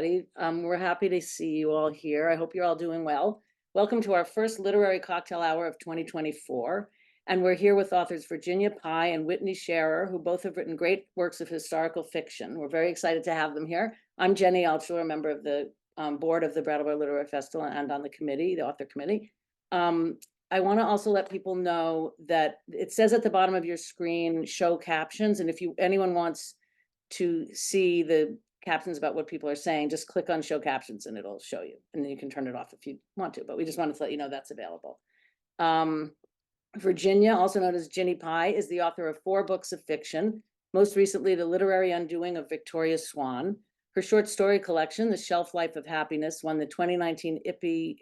everybody. We're happy to see you all here. I hope you're all doing well. Welcome to our first literary cocktail hour of 2024. And we're here with authors Virginia Pye and Whitney Scharer, who both have written great works of historical fiction. We're very excited to have them here. I'm Jenny Altschuler, a member of the board of the Brattleboro Literary Festival and on the committee, the author committee. I want to also let people know that it says at the bottom of your screen, show captions. And if anyone wants to see the captions about what people are saying, just click on show captions and it'll show you. And then you can turn it off if you want to, but we just wanted to let you know that's available. Virginia, also known as Ginny Pye, is the author of 4 books of fiction, most recently The Literary Undoing of Victoria Swann. Her short story collection, The Shelf Life of Happiness, won the 2019 IPPY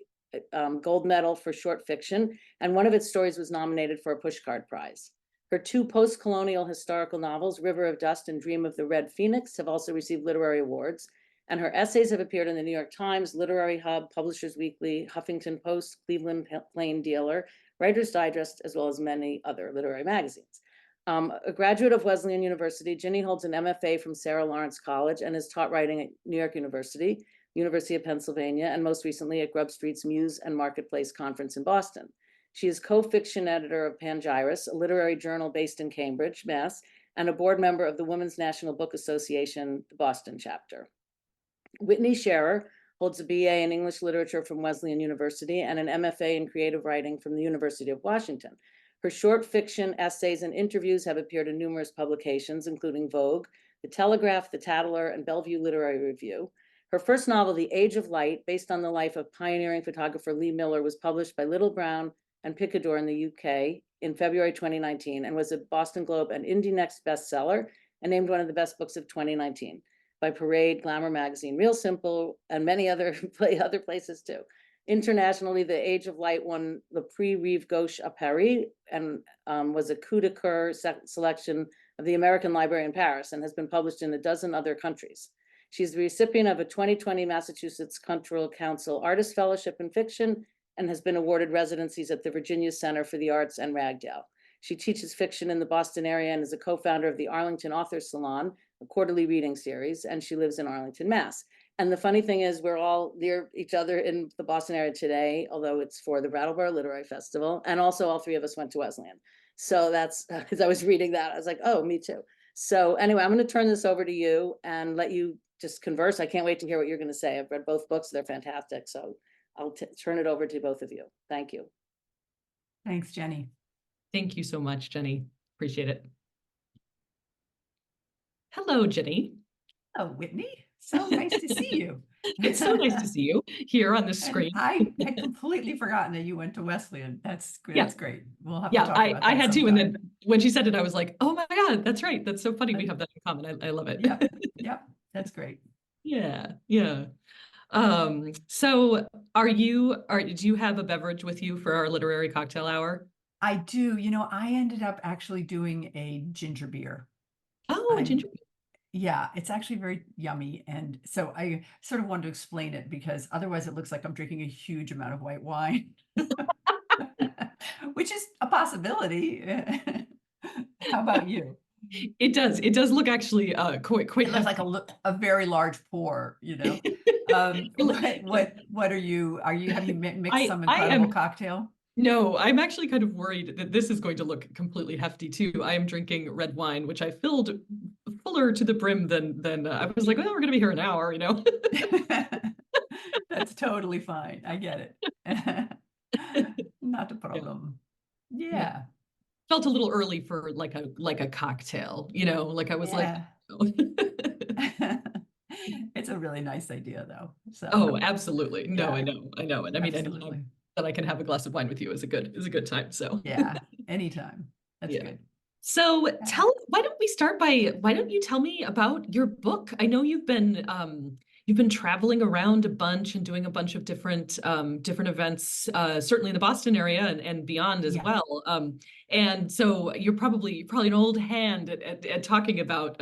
Gold Medal for short fiction, and one of its stories was nominated for a Pushcart Prize. Her 2 post-colonial historical novels, River of Dust and Dream of the Red Phoenix, have also received literary awards, and her essays have appeared in the New York Times, Literary Hub, Publishers Weekly, Huffington Post, Cleveland Plain Dealer, Writer's Digest, as well as many other literary magazines. A graduate of Wesleyan University, Ginny holds an MFA from Sarah Lawrence College and has taught writing at New York University, University of Pennsylvania, and most recently at Grub Street's Muse and Marketplace Conference in Boston. She is co-fiction editor of Pangyris, a literary journal based in Cambridge, Mass., and a board member of the Women's National Book Association, the Boston chapter. Whitney Scharer holds a BA in English Literature from Wesleyan University and an MFA in Creative Writing from the University of Washington. Her short fiction, essays, and interviews have appeared in numerous publications, including Vogue, The Telegraph, The Tatler, and Bellevue Literary Review. Her first novel, The Age of Light, based on the life of pioneering photographer Lee Miller, was published by Little Brown and Picador in the UK in February 2019 and was a Boston Globe and Indie Next bestseller and named one of the best books of 2019 by Parade, Glamour Magazine, Real Simple, and many other places too. Internationally, The Age of Light won the Prix Rive Gauche à Paris and was a coup de cœur selection of the American Library in Paris and has been published in a dozen other countries. She's the recipient of a 2020 Massachusetts Cultural Council Artist Fellowship in Fiction and has been awarded residencies at the Virginia Center for the Arts and Ragdale. She teaches fiction in the Boston area and is a co-founder of the Arlington Authors Salon, a quarterly reading series, and she lives in Arlington, Mass. And the funny thing is we're all near each other in the Boston area today, although it's for the Brattleboro Literary Festival. And also all 3 of us went to Wesleyan. So that's, as I was reading that, I was like, oh, me too. So anyway, I'm going to turn this over to you and let you just converse. I can't wait to hear what you're going to say. I've read both books. They're fantastic. So I'll turn it over to both of you. Thank you. Thanks, Jenny. Thank you so much, Jenny. Appreciate it. Hello, Jenny. Hello, Whitney. So nice to see you. It's so nice to see you here on the screen. I had completely forgotten that you went to Wesleyan. That's great. We'll have to talk about that I had sometime. to, and then when she said it, I was like, oh my God, that's right. That's so funny. We have that in common. I love it. Yep, that's great. Yeah. So do you have a beverage with you for our literary cocktail hour? I do. I ended up actually doing a ginger beer. Oh, ginger beer. Yeah, it's actually very yummy. And so I sort of wanted to explain it because otherwise it looks like I'm drinking a huge amount of white wine, which is a possibility. How about you? It does look actually quite. It looks like a very large pour, What are you? Have you mixed some incredible cocktail? No, I'm actually kind of worried that this is going to look completely hefty too. I am drinking red wine, which I filled fuller to the brim than I was like, well, we're going to be here an hour, That's totally fine. I get it. Not a problem. Yeah. Felt a little early for like a cocktail, like I was like. It's a really nice idea though. So. Oh, absolutely. No, yeah. I know. And I mean, anytime that I can have a glass of wine with you is a good time. So yeah, anytime. That's good. So why don't you tell me about your book? I know you've been traveling around a bunch and doing a bunch of different events, certainly in the Boston area and beyond as well. And so you're probably an old hand at talking about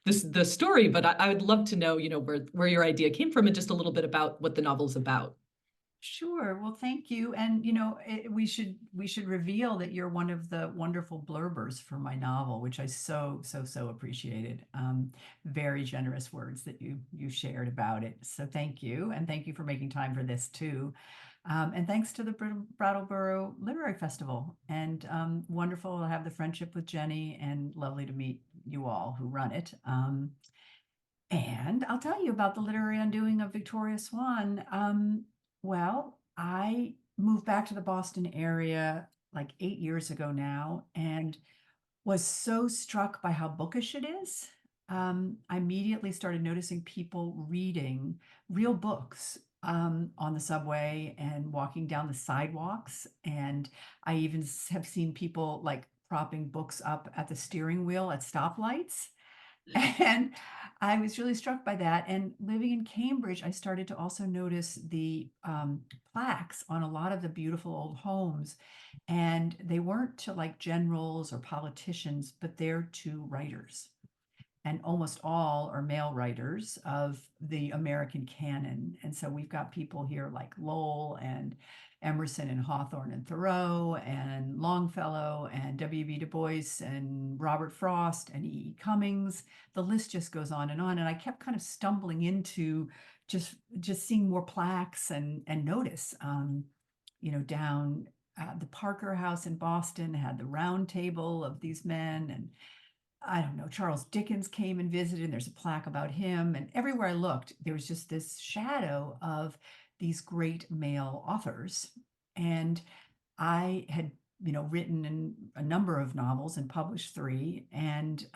the story, but I would love to know, where your idea came from and just a little bit about what the novel's about. Sure. Well, thank you. And we should reveal that you're one of the wonderful blurbers for my novel, which I so appreciated. Very generous words that you shared about it. So thank you, and thank you for making time for this too. And thanks to the Brattleboro Literary Festival. And wonderful to have the friendship with Jenny, and lovely to meet you all who run it. And I'll tell you about the literary undoing of Victoria Swann. Well, I moved back to the Boston area like 8 years ago now, and was so struck by how bookish it is. I immediately started noticing people reading real books on the subway and walking down the sidewalks. And I even have seen people like propping books up at the steering wheel at stoplights. And I was really struck by that. And living in Cambridge, I started to also notice the plaques on a lot of the beautiful old homes. And they weren't to like generals or politicians, but they're to writers. And almost all are male writers of the American canon. And so we've got people here like Lowell and Emerson and Hawthorne and Thoreau and Longfellow and W.B. Du Bois and Robert Frost and E.E. Cummings. The list just goes on. And I kept kind of stumbling into just seeing more plaques and notice, down the Parker House in Boston had the round table of these men. And I don't know, Charles Dickens came and visited, and there's a plaque about him. And everywhere I looked, there was just this shadow of these great male authors. And I had, written in a number of novels and published 3. And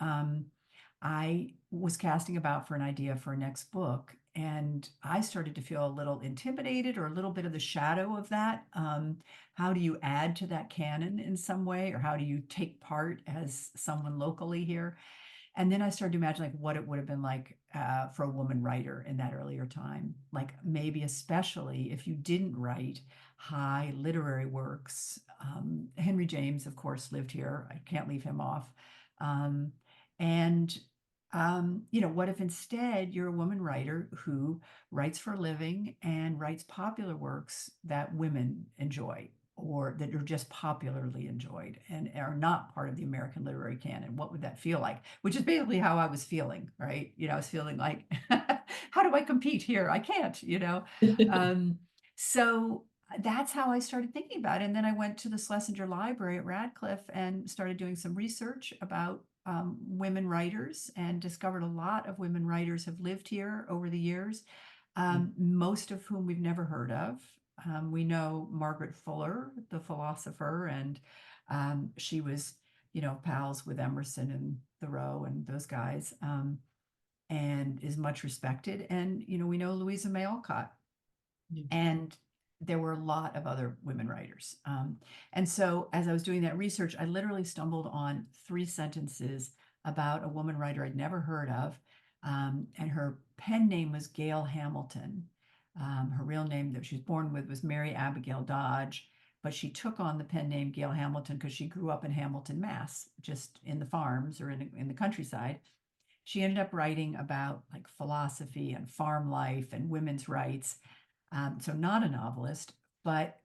I was casting about for an idea for a next book. And I started to feel a little intimidated, or a little bit of the shadow of that. How do you add to that canon in some way? Or how do you take part as someone locally here? And then I started to imagine like what it would have been like for a woman writer in that earlier time. Like maybe especially if you didn't write high literary works. Henry James, of course, lived here. I can't leave him off. Um, and what if instead you're a woman writer who writes for a living and writes popular works that women enjoy, or that are just popularly enjoyed and are not part of the American literary canon? What would that feel like? Which is basically how I was feeling, right? I was feeling like, how do I compete here? I can't. Um, so that's how I started thinking about it. And then I went to the Schlesinger Library at Radcliffe and started doing some research about women writers, and discovered a lot of women writers have lived here over the years, most of whom we've never heard of. We know Margaret Fuller, the philosopher, and she was, pals with Emerson and Thoreau and those guys, and is much respected. And, we know Louisa May Alcott. Yeah. And there were a lot of other women writers. And so as I was doing that research, I literally stumbled on 3 sentences about a woman writer I'd never heard of. And her pen name was Gail Hamilton. Her real name that she was born with was Mary Abigail Dodge, but she took on the pen name Gail Hamilton because she grew up in Hamilton, Mass, just in the farms or in the countryside. She ended up writing about like philosophy and farm life and women's rights. So not a novelist, but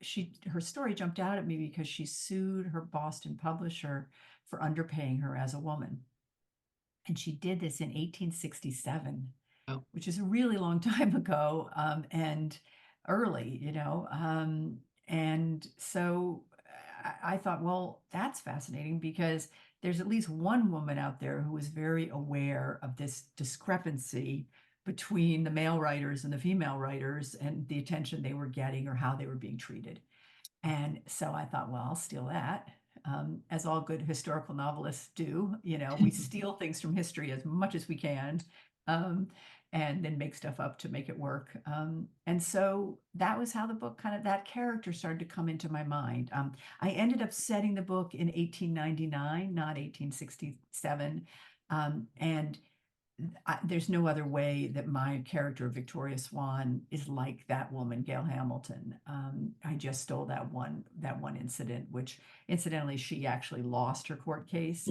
her story jumped out at me because she sued her Boston publisher for underpaying her as a woman. And she did this in 1867, Oh. which is a really long time ago, and early, and so I thought, well, that's fascinating, because there's at least one woman out there who was very aware of this discrepancy between the male writers and the female writers, and the attention they were getting or how they were being treated. And so I thought, well, I'll steal that. As all good historical novelists do, we steal things from history as much as we can, and then make stuff up to make it work. And so that was how the book that character started to come into my mind. I ended up setting the book in 1899, not 1867. And there's no other way that my character of Victoria Swann is like that woman, Gail Hamilton. I just stole that one incident, which incidentally she actually lost her court case,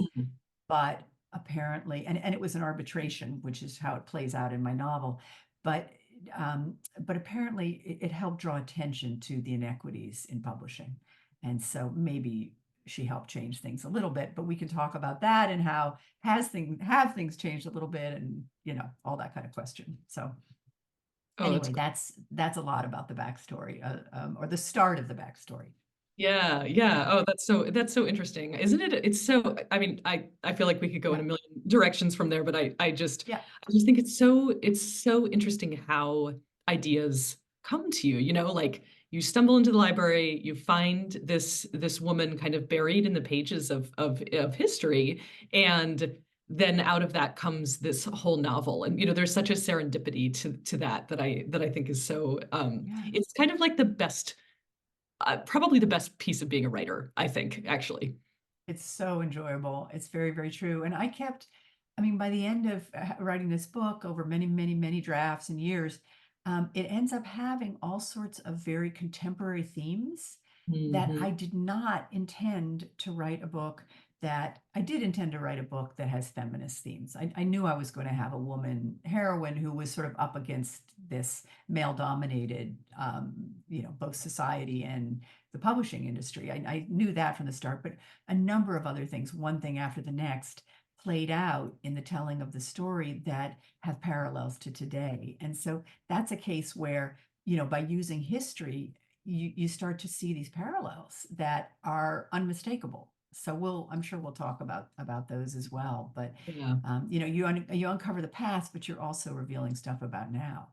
but apparently, and it was an arbitration, which is how it plays out in my novel. But but apparently it helped draw attention to the inequities in publishing. And so maybe she helped change things a little bit, but we can talk about that and how have things changed a little bit, and all that kind of question. So Oh, anyway, that's a lot about the backstory, or the start of the backstory. yeah, yeah. Oh, that's so interesting, isn't it? It's so, I mean, I feel like we could go in a million directions from there, but Yeah. I just think it's so interesting how ideas come to you, like you stumble into the library, you find this woman kind of buried in the pages of history, and then out of that comes this whole novel. And there's such a serendipity to that I think is so Yeah. it's kind of like the best probably the best piece of being a writer, I think, actually. It's so enjoyable. It's very, very true. And I mean, by the end of writing this book over many, many, many drafts and years, it ends up having all sorts of very contemporary themes that Mhm. I did not intend to write a book I did intend to write a book that has feminist themes. I knew I was going to have a woman heroine who was sort of up against this male-dominated, both society and the publishing industry. I knew that from the start, but a number of other things, one thing after the next, played out in the telling of the story that have parallels to today. And so that's a case where, by using history, you start to see these parallels that are unmistakable. So I'm sure we'll talk about those as well. But Yeah. you uncover the past, but you're also revealing stuff about now.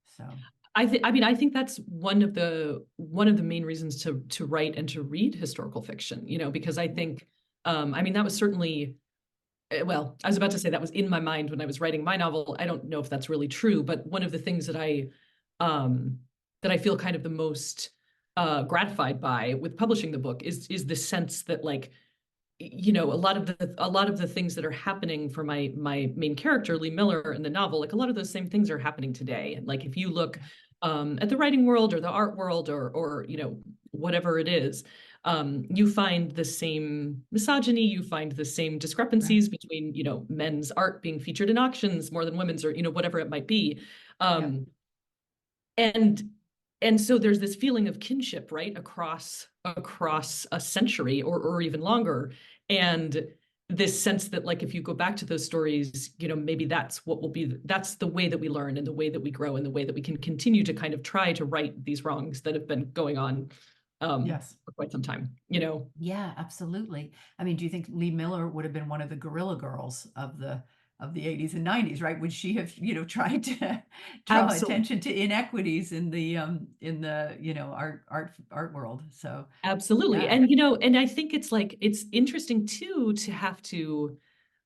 So I think that's one of the main reasons to write and to read historical fiction, because I think I mean that was certainly well, I was about to say that was in my mind when I was writing my novel. I don't know if that's really true, but one of the things that I feel kind of the most gratified by with publishing the book is the sense that like a lot of the things that are happening for my main character Lee Miller in the novel, like a lot of those same things are happening today. And like if you look at the writing world or the art world or whatever it is, you find the same misogyny, you find the same right. discrepancies between men's art being featured in auctions more than women's, or whatever it might be. Yeah. Um, and so there's this feeling of kinship, right, across a century or even longer, and this sense that like if you go back to those stories, maybe that's the way that we learn and the way that we grow and the way that we can continue to kind of try to right these wrongs that have been going on Yes. for quite some time. Yeah, absolutely. I mean, do you think Lee Miller would have been one of the guerrilla girls of the 80s and 90s, right? Would she have, tried to draw Absolutely. attention to inequities in the art world? So Absolutely. yeah, And I think it's like it's interesting too to have to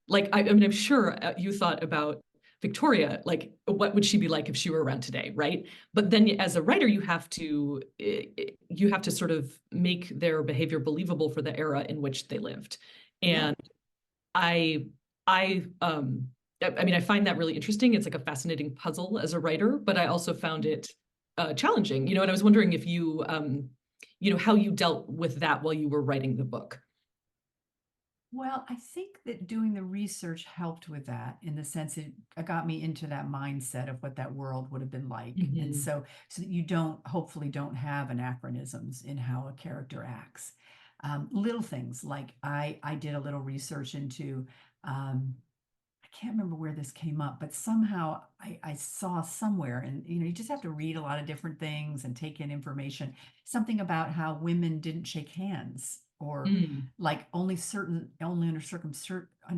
like I mean I'm sure you thought about Victoria, like what would she be like if she were around today, right? But then as a writer you have to sort of make their behavior believable for the era in which they lived. yeah, And I I mean I find that really interesting. It's like a fascinating puzzle as a writer, but I also found it challenging, and I was wondering if how you dealt with that while you were writing the book. Well, I think that doing the research helped with that in the sense it got me into that mindset of what that world would have been like. And Mhm. so that you hopefully don't have anachronisms in how a character acts. Little things like I did a little research into, I can't remember where this came up, but somehow I saw somewhere, and you just have to read a lot of different things and take in information, something about how women didn't shake hands, or Mm. like only under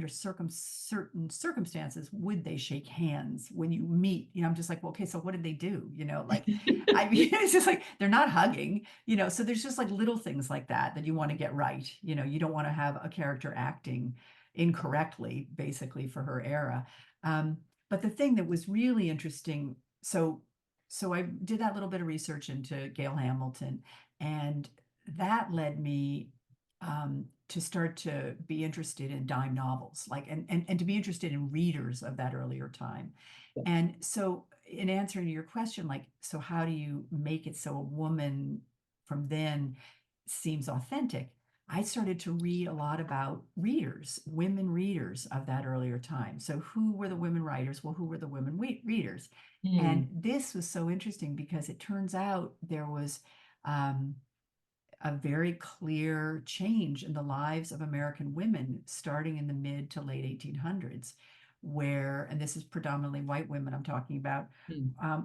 certain circumstances would they shake hands when you meet. I'm just like, well, okay, so what did they do? Like I mean, it's just like they're not hugging. So there's just like little things like that you want to get right. You don't want to have a character acting incorrectly, basically, for her era. But the thing that was really interesting, so I did that little bit of research into Gail Hamilton, and that led me to start to be interested in dime novels, like and to be interested in readers of that earlier time. And so, in answering your question, like, so how do you make it so a woman from then seems authentic? I started to read a lot about readers, women readers of that earlier time. So who were the women writers? Well, who were the women readers? And this was so interesting because it turns out there was um, a very clear change in the lives of American women starting in the mid to late 1800s, where, and this is predominantly white women I'm talking about,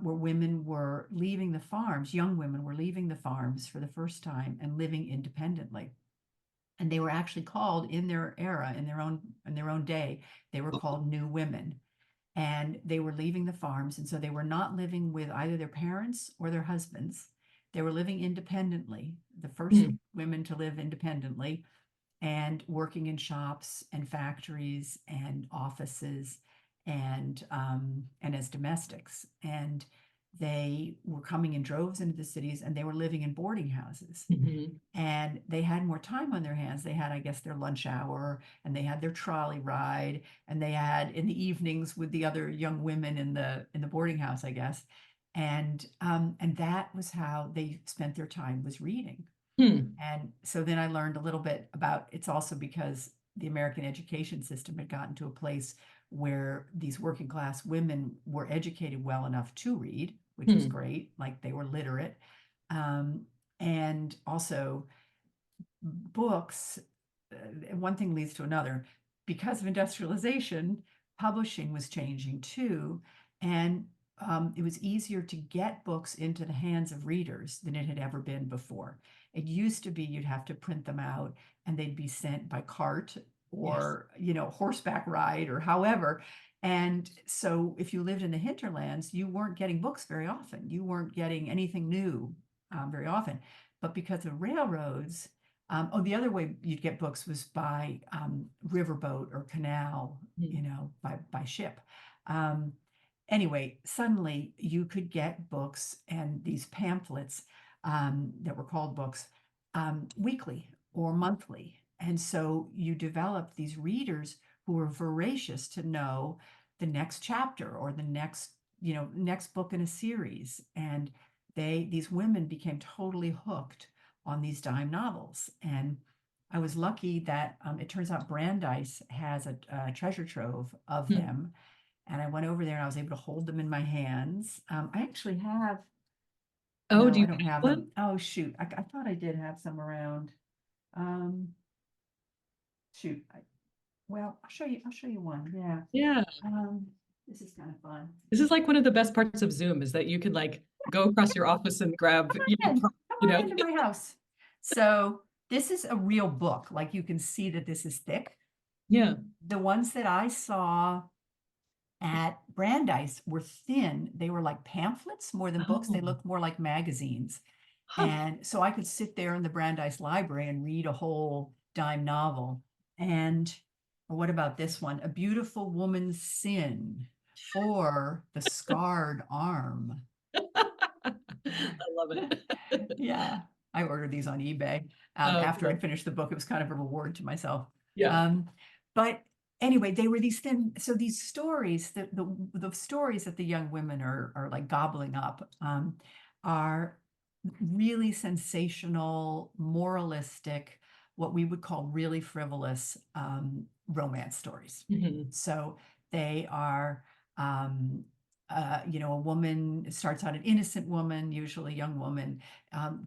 where women were leaving the farms, young women were leaving the farms for the first time and living independently. And they were actually called in their era, in their own day, they were called new women. And they were leaving the farms. And so they were not living with either their parents or their husbands. They were living independently, the first women to live independently, and working in shops and factories and offices and as domestics. And they were coming in droves into the cities, and they were living in boarding houses. And they had more time on their hands. They had, I guess, their lunch hour, and they had their trolley ride, and they had in the evenings with the other young women in the boarding house, I guess. And that was how they spent their time, was reading. And so then I learned a little bit about, it's also because the American education system had gotten to a place where these working class women were educated well enough to read, which was great, like they were literate. And also books, one thing leads to another. Because of industrialization, publishing was changing too. And it was easier to get books into the hands of readers than it had ever been before. It used to be you'd have to print them out and they'd be sent by cart or, horseback ride or however. And so if you lived in the hinterlands, you weren't getting books very often. You weren't getting anything new very often. But because of railroads, the other way you'd get books was by riverboat or canal, by ship. Anyway, suddenly you could get books and these pamphlets that were called books weekly or monthly. And so you developed these readers who were voracious to know the next chapter or the next book in a series. And these women became totally hooked on these dime novels. And I was lucky that it turns out Brandeis has a treasure trove of them. And I went over there and I was able to hold them in my hands. I actually have. Oh, No, do you I don't have one? them. Oh, shoot. I thought I did have some around. Shoot. Well, I'll show you one. Yeah. Yeah. This is kind of fun. This is like one of the best parts of Zoom is that you could like go across your office and grab, Come you on know. into my house. So this is a real book. Like you can see that this is thick. Yeah. The ones that I saw at Brandeis were thin. They were like pamphlets more than books. They Oh, looked more like magazines. huh. And so I could sit there in the Brandeis library and read a whole dime novel. And what about this one? A Beautiful Woman's Sin, or The Scarred Arm. I love it. Yeah, I ordered these on eBay. Oh, After I finished the book, it was kind of a reward to myself. yeah. But anyway, they were these thin. So these stories, the stories that the young women are like gobbling up, are really sensational, moralistic, what we would call really frivolous romance stories. So they are a woman starts out an innocent woman, usually a young woman,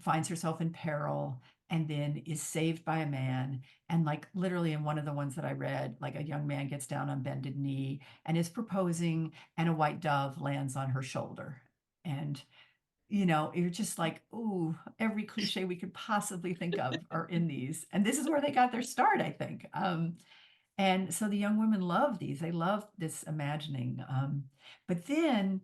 finds herself in peril and then is saved by a man. And like literally in one of the ones that I read, like a young man gets down on bended knee and is proposing, and a white dove lands on her shoulder. And you're just like, ooh, every cliche we could possibly think of are in these. And this is where they got their start, I think. And so the young women love these. They love this imagining. But then,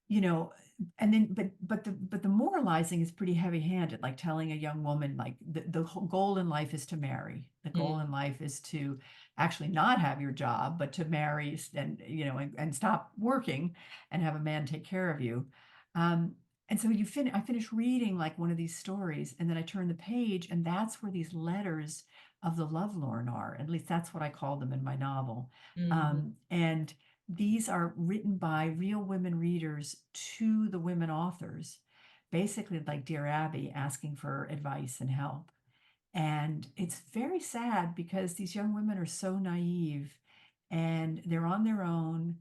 you know, and then, but the moralizing is pretty heavy-handed, like telling a young woman, like the whole goal in life is to marry. The goal in life is to actually not have your job, but to marry and stop working and have a man take care of you. And so I finished reading like one of these stories, and then I turned the page, and that's where these letters of the lovelorn are. At least that's what I call them in my novel. And these are written by real women readers to the women authors, basically like Dear Abby, asking for advice and help. And it's very sad because these young women are so naive and they're on their own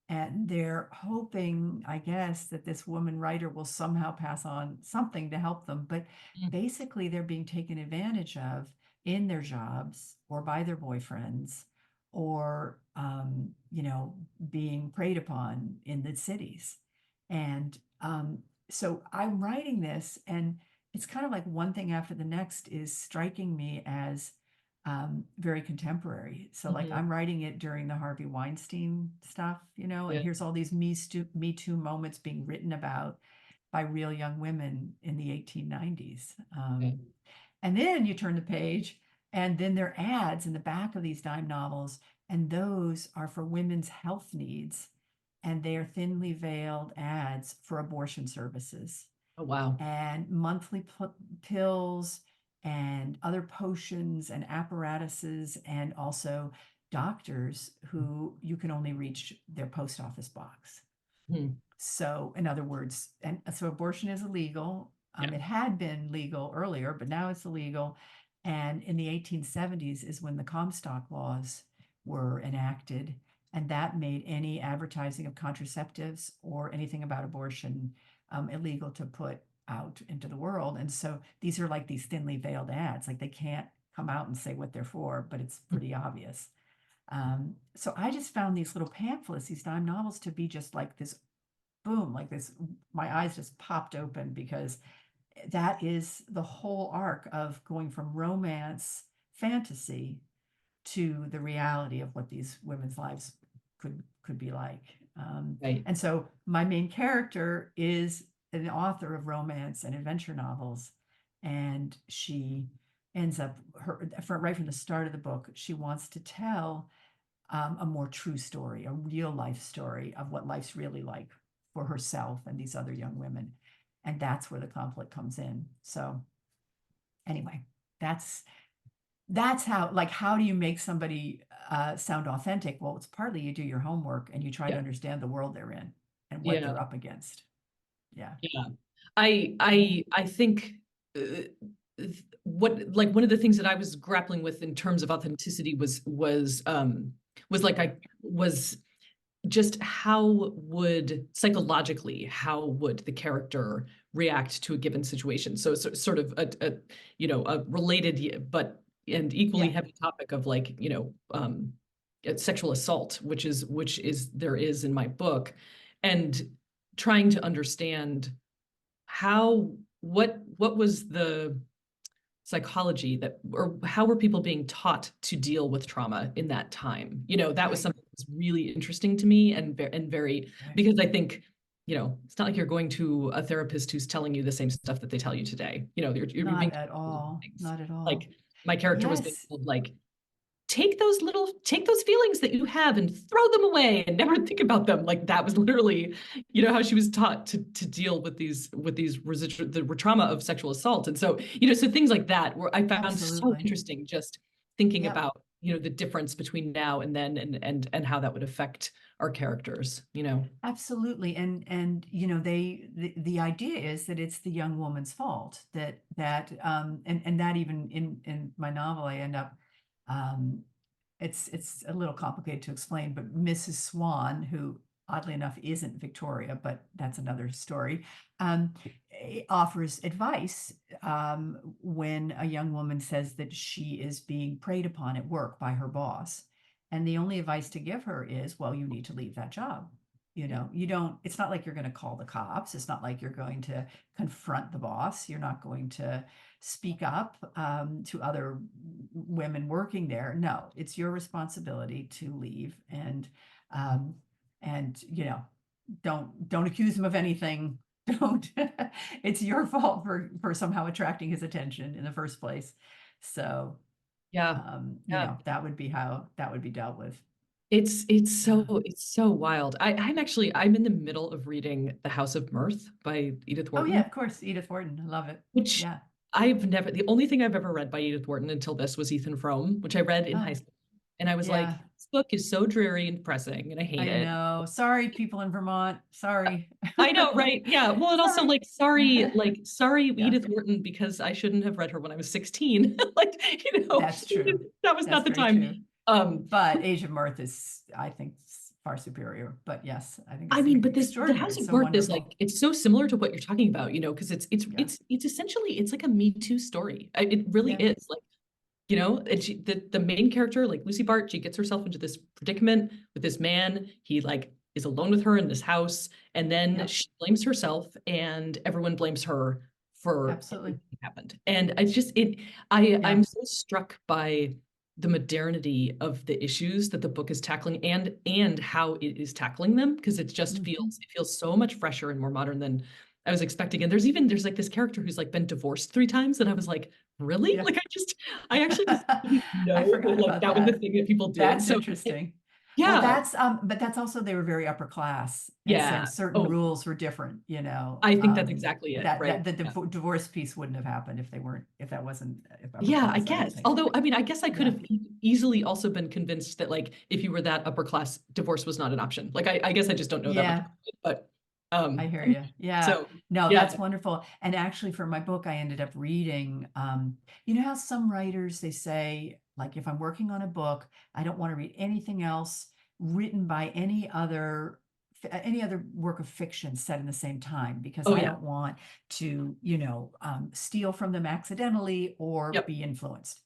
and they're hoping, I guess, that this woman writer will somehow pass on something to help them. But Mm. basically, they're being taken advantage of in their jobs or by their boyfriends or, being preyed upon in the cities. And so I'm writing this, and it's kind of like one thing after the next is striking me as very contemporary. So like Mhm. I'm writing it during the Harvey Weinstein stuff, and Yeah. here's all these Me Too moments being written about by real young women in the 1890s. Okay. And then you turn the page, and then there are ads in the back of these dime novels, and those are for women's health needs, and they are thinly veiled ads for abortion services Oh, wow. and monthly pills and other potions and apparatuses, and also doctors who you can only reach their post office box. Hmm. So, in other words, and so abortion is illegal. Yeah. It had been legal earlier, but now it's illegal. And in the 1870s is when the Comstock laws were enacted, and that made any advertising of contraceptives or anything about abortion illegal to put out into the world. And so these are like these thinly veiled ads, like they can't come out and say what they're for, but it's pretty obvious. So I just found these little pamphlets, these dime novels, to be just like this boom, like this. My eyes just popped open because that is the whole arc of going from romance fantasy to the reality of what these women's lives could be like. Right. And so my main character is an author of romance and adventure novels, and she ends up right from the start of the book, she wants to tell a more true story, a real life story of what life's really like for herself and these other young women. And that's where the conflict comes in. So anyway, that's how, like, how do you make somebody sound authentic? Well, it's partly you do your homework and you try to Yeah. understand the world they're in and what Yeah. they're up against. Yeah. Yeah. I think what, like, one of the things that I was grappling with in terms of authenticity was like I was just how would psychologically how would the character react to a given situation. So sort of a related but and equally Yeah. heavy topic of, like, sexual assault, which is there is in my book, and trying to understand how what was the psychology that, or how were people being taught to deal with trauma in that time? That was Right. something that was really interesting to me, and very, Right. because I think, it's not like you're going to a therapist who's telling you the same stuff that they tell you today. You're being Not at told all. things. Not at all. Like, my character was being Yes. told, like, take those feelings that you have and throw them away and never think about them. Like, that was literally, how she was taught to deal with these residual, the trauma of sexual assault. And so, so things like that were, I found so Absolutely. interesting, just thinking Yep. about, the difference between now and then, and how that would affect our characters. Absolutely. And the idea is that it's the young woman's fault, and that even in my novel I end up, um it's a little complicated to explain, but Mrs. Swann, who oddly enough isn't Victoria, but that's another story, um, offers advice when a young woman says that she is being preyed upon at work by her boss. And the only advice to give her is, well, you need to leave that job. You don't, it's not like you're going to call the cops. It's not like you're going to confront the boss. You're not going to speak up to other women working there. No, it's your responsibility to leave, um, and don't accuse him of anything. Don't. It's your fault for somehow attracting his attention in the first place. So Yeah. Yeah. that would be how that would be dealt with. Yeah. It's so wild. I'm in the middle of reading The House of Mirth by Edith Oh yeah, Wharton, of course, Edith Wharton. I love it. which Yeah. the only thing I've ever read by Edith Wharton until this was Ethan Frome, which I read in high Oh, school. And I was like, Yeah, this book is so dreary and depressing, and I hate I it. know. Sorry, people in Vermont. Sorry. I know, right? Yeah. Well, and also Sorry. sorry, Yeah, Edith Wharton, because I shouldn't have read her when I was 16. Like, that's true. that was That's not the very true. time. But Age of Mirth is, I think, far superior. But yes, I think I it's mean, but the extraordinary. House It's of so Mirth is wonderful. like, it's so similar to what you're talking about, because Yeah. it's essentially, it's like a Me Too story. It really Yeah. is. Like, and the main character, like Lucy Bart, she gets herself into this predicament with this man. He like is alone with her in this house, and then Yep. she blames herself, and everyone blames her for Absolutely. everything that happened. And it's just Yeah. I'm so struck by the modernity of the issues that the book is tackling, and how it is tackling them, because Mhm. it feels so much fresher and more modern than I was expecting. And there's like this character who's like been divorced 3 times, and I was like, really? Yeah. Like, I actually just didn't I know that forgot like about that was the that. thing that people did. That's So interesting. Well, yeah, but that's also they were very upper class, and so yeah. certain Oh, rules were different, you know. I think that's exactly it, right? That the Yeah. divorce piece wouldn't have happened if upper Yeah, I class, I don't guess. think. Although, I mean, I guess I could Yeah. have easily also been convinced that like if you were that upper class, divorce was not an option. Like I guess I just don't know that much Yeah. about it, but I hear you. Yeah. so No, yeah, that's wonderful. And actually for my book, I ended up reading, you know how some writers, they say, like, if I'm working on a book, I don't want to read anything else written by any other work of fiction set in the same time, because oh I yeah, don't want to, steal from them accidentally or yep, be influenced.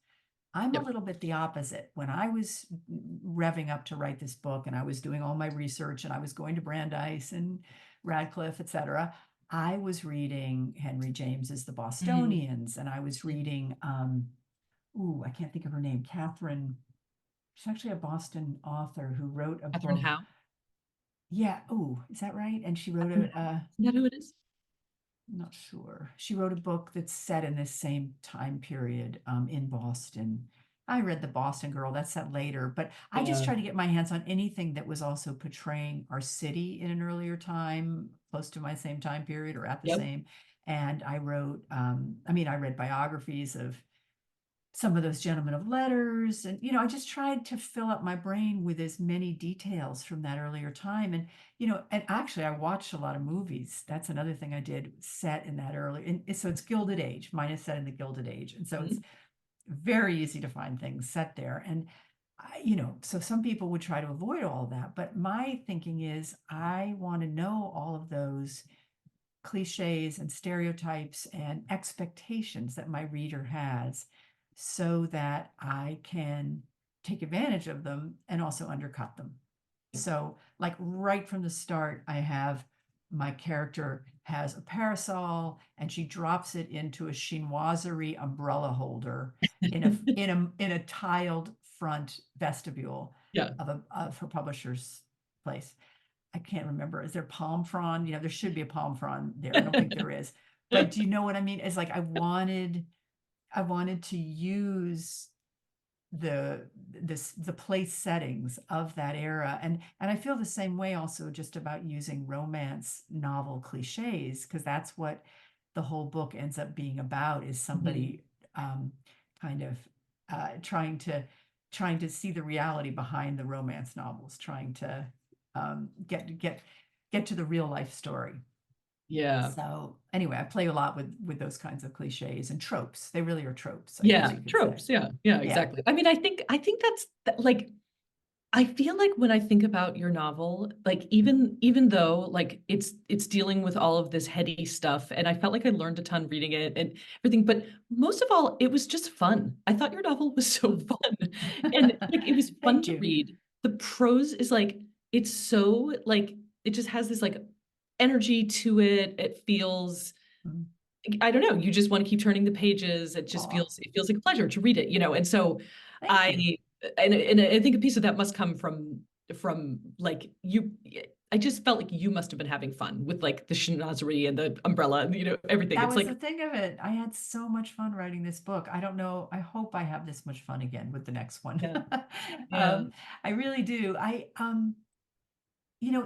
I'm a yep. little bit the opposite. When I was revving up to write this book and I was doing all my research and I was going to Brandeis and Radcliffe, etc., I was reading Henry James's The Mm. Bostonians, and I was reading, I can't think of her name, Catherine. She's actually a Boston author who wrote a Catherine book. Howe. Yeah, is that right? And she wrote Catherine Howe. Isn't that who it is? I'm not sure. She wrote a book that's set in this same time period in Boston. I read The Boston Girl, that's set later, but I just Yeah. tried to get my hands on anything that was also portraying our city in an earlier time, close to my same time period or at the Yep. same. And I read biographies of some of those gentlemen of letters, and I just tried to fill up my brain with as many details from that earlier time. And and actually I watched a lot of movies. That's another thing I did, set in that early. And so it's Gilded Age. Mine is set in the Gilded Age, and so it's Mhm. very easy to find things set there. And so some people would try to avoid all of that, but my thinking is I want to know all of those cliches and stereotypes and expectations that my reader has, so that I can take advantage of them and also undercut them. So, like, right from the start, I have my character has a parasol and she drops it into a chinoiserie umbrella holder in a tiled front vestibule Yeah. of her publisher's place. I can't remember. Is there palm frond? There should be a palm frond there. I don't think there is. But do you know what I mean? It's like I wanted to use the place settings of that era. And I feel the same way also just about using romance novel cliches, because that's what the whole book ends up being about, is Mhm. somebody kind of trying to see the reality behind the romance novels, trying to get to the real life story. Yeah. So anyway, I play a lot with those kinds of cliches and tropes. They really are tropes, I guess Yeah. you could say. Tropes. Yeah. Yeah, Yeah. exactly. I mean, I think like I feel like when I think about your novel, like even though like it's dealing with all of this heady stuff, and I felt like I learned a ton reading it and everything, but most of all, it was just fun. I thought your novel was so fun. And like it was fun Thank to you. read. The prose is like it's so like it just has this like energy to it. It feels Mm. I don't know, you just want to keep turning the pages. Aw, It feels like a pleasure to read it. And so thank you. I and I think a piece of that must come from like you I just felt like you must have been having fun with like the chinoiserie and the umbrella and everything. That It's was the like thing of it. I had so much fun writing this book. I don't know. I hope I have this much fun again with the next one. yeah, yeah. I really do.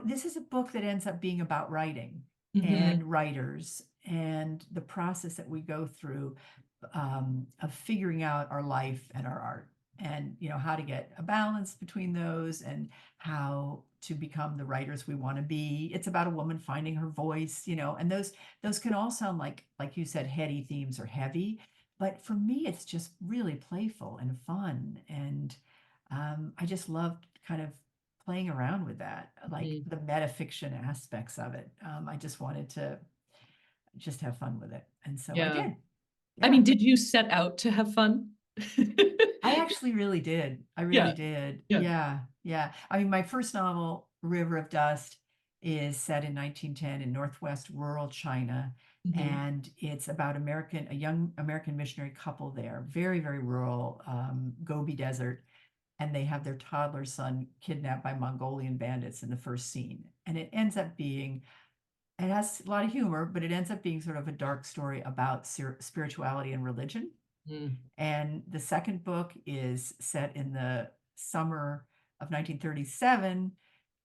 This is a book that ends up being about writing Hmm. and writers and the process that we go through of figuring out our life and our art. and how to get a balance between those and how to become the writers we want to be. It's about a woman finding her voice, and those can all sound like you said, heady themes or heavy, but for me it's just really playful and fun. And I just loved kind of playing around with that, like Mhm. the metafiction aspects of it. I just wanted to just have fun with it, and so I Yeah. did. I Yeah. mean, did you set out to have fun? I actually really did. I really Yeah, did. yeah. Yeah, yeah. I mean, my first novel, River of Dust, is set in 1910 in Northwest rural China. Mhm. And it's about a young American missionary couple there, very, very rural, Gobi Desert. And they have their toddler son kidnapped by Mongolian bandits in the first scene. And it ends up being, it has a lot of humor, but it ends up being sort of a dark story about spirituality and religion. Mm. And the second book is set in the summer of 1937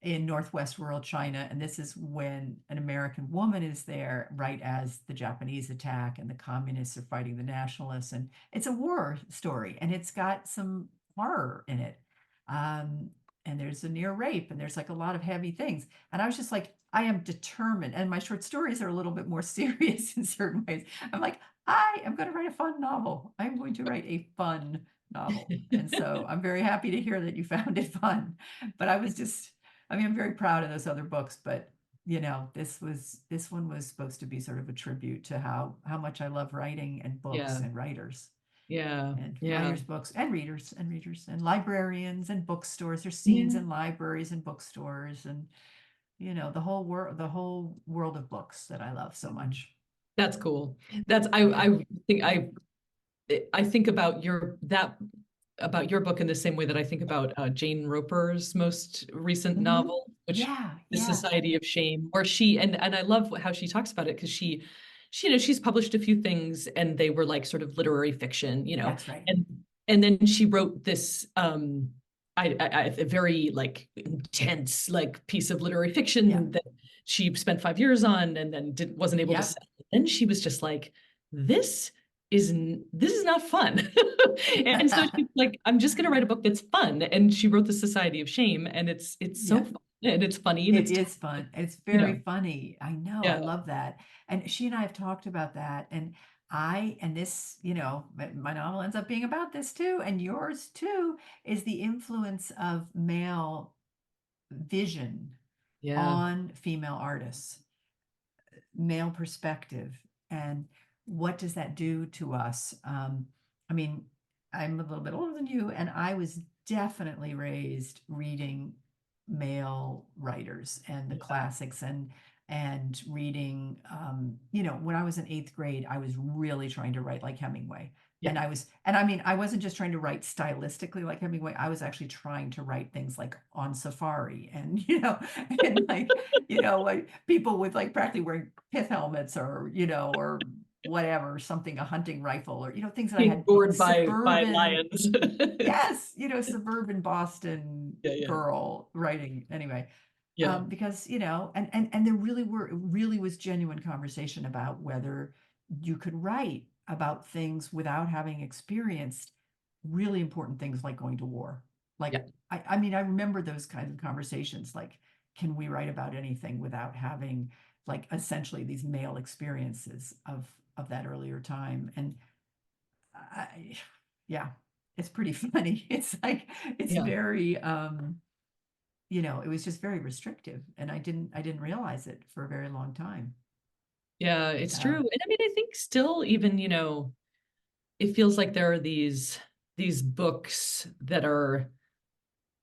in Northwest rural China. And this is when an American woman is there, right as the Japanese attack and the communists are fighting the nationalists. And it's a war story, and it's got some horror in it. Um, and there's a near rape, and there's like a lot of heavy things. And I was just like, I am determined. And my short stories are a little bit more serious in certain ways. I'm like, I am going to write a fun novel. I'm going to write a fun novel. And so I'm very happy to hear that you found it fun. But I'm very proud of those other books, but this one was supposed to be sort of a tribute to how much I love writing and books Yeah, and writers yeah, and yeah, writers' books and readers and librarians and bookstores. There's scenes yeah, in libraries and bookstores and the whole world of books that I love so Mhm. much. That's cool. That's Yeah. I think about about your book in the same way that I think about Jane Roper's most recent Mhm. novel, which Yeah, The yeah, Society of Shame, where and I love how she talks about it because she's published a few things and they were like sort of literary fiction, that's right. and then she wrote this a very like intense like piece of literary Yeah, fiction that she spent 5 years on and then wasn't able to yep. sell. Then she was just like, this is not fun. And so she's like, I'm just gonna write a book that's fun. And she wrote The Society of Shame, and it's so Yeah, fun and it's funny and it it's is fun. It's you very know, funny. I know. I yeah, love that. And she and I have talked about that. And this, my novel ends up being about this too, and yours too, is the influence of male vision yeah, on female artists, male perspective, and what does that do to us? I mean, I'm a little bit older than you, and I was definitely raised reading male writers and the yeah, classics and reading. When I was in eighth grade, I was really trying to write like Hemingway. yeah. And I mean, I wasn't just trying to write stylistically like Hemingway. I was actually trying to write things like On Safari and, and like, like people with like practically wearing pith helmets or whatever, something, a hunting rifle or, things that I Being had gored by suburban, lions. yes, suburban Boston Yeah, yeah, girl writing anyway. yeah, Because, and there really was genuine conversation about whether you could write about things without having experienced really important things like going to war. Like, yeah, I mean, I remember those kinds of conversations, like, can we write about anything without having like essentially these male experiences of that earlier time? And I, yeah, it's pretty funny. It's like it's yeah. very it was just very restrictive, and I didn't realize it for a very long time. Yeah, it's true. Um, And I mean, I think still even, it feels like there are these books that are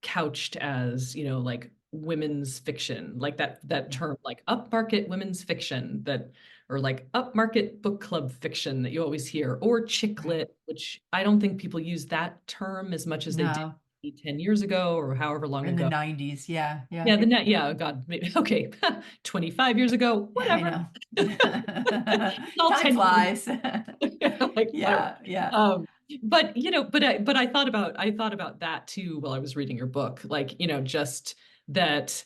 couched as, like women's fiction, like that yeah, term, like upmarket women's fiction that, or like upmarket book club fiction that you always hear, or chick right. lit, which I don't think people use that term as much as they did No, 10 years ago or however long in the ago. 90s. Yeah, yeah. Yeah, the net, yeah, God, maybe, okay, 25 years ago, I whatever. know. It's all Time 10 years. flies. Like whatever. Yeah, yeah. But I thought about that too while I was reading your book. Like, just that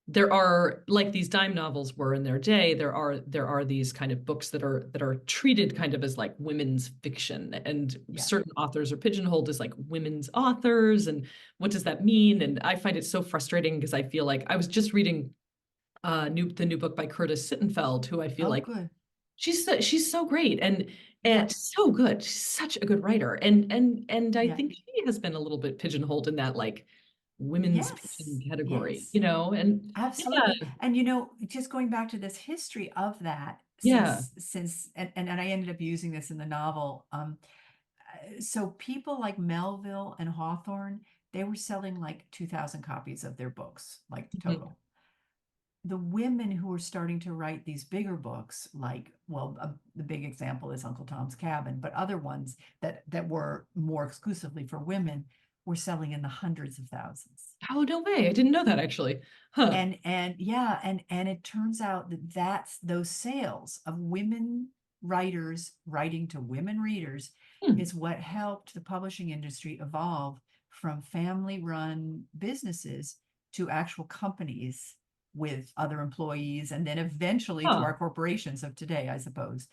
there are, like these dime novels were in their day, there are these kind of books that are treated kind of as like women's fiction, and Yeah. certain authors are pigeonholed as like women's authors, and what does that mean? And I find it so frustrating because I feel like I was just reading the new book by Curtis Sittenfeld, who I feel Oh, like good. she's so great, and Yeah. so good. She's such a good writer, and I Yeah. think she has been a little bit pigeonholed in that like women's fiction Yes. category, Yes. And Absolutely. yeah, And just going back to this history of that, yeah, since and I ended up using this in the novel. So people like Melville and Hawthorne, they were selling like 2,000 copies of their books, like mhm, total. The women who were starting to write these bigger books, like, well, the big example is Uncle Tom's Cabin, but other ones that were more exclusively for women were selling in the hundreds of thousands. oh no way, I didn't know that actually, huh? And yeah, and it turns out that that's those sales of women writers writing to women readers Hmm. is what helped the publishing industry evolve from family-run businesses to actual companies with other employees, and then eventually to Huh. our corporations of today, I suppose.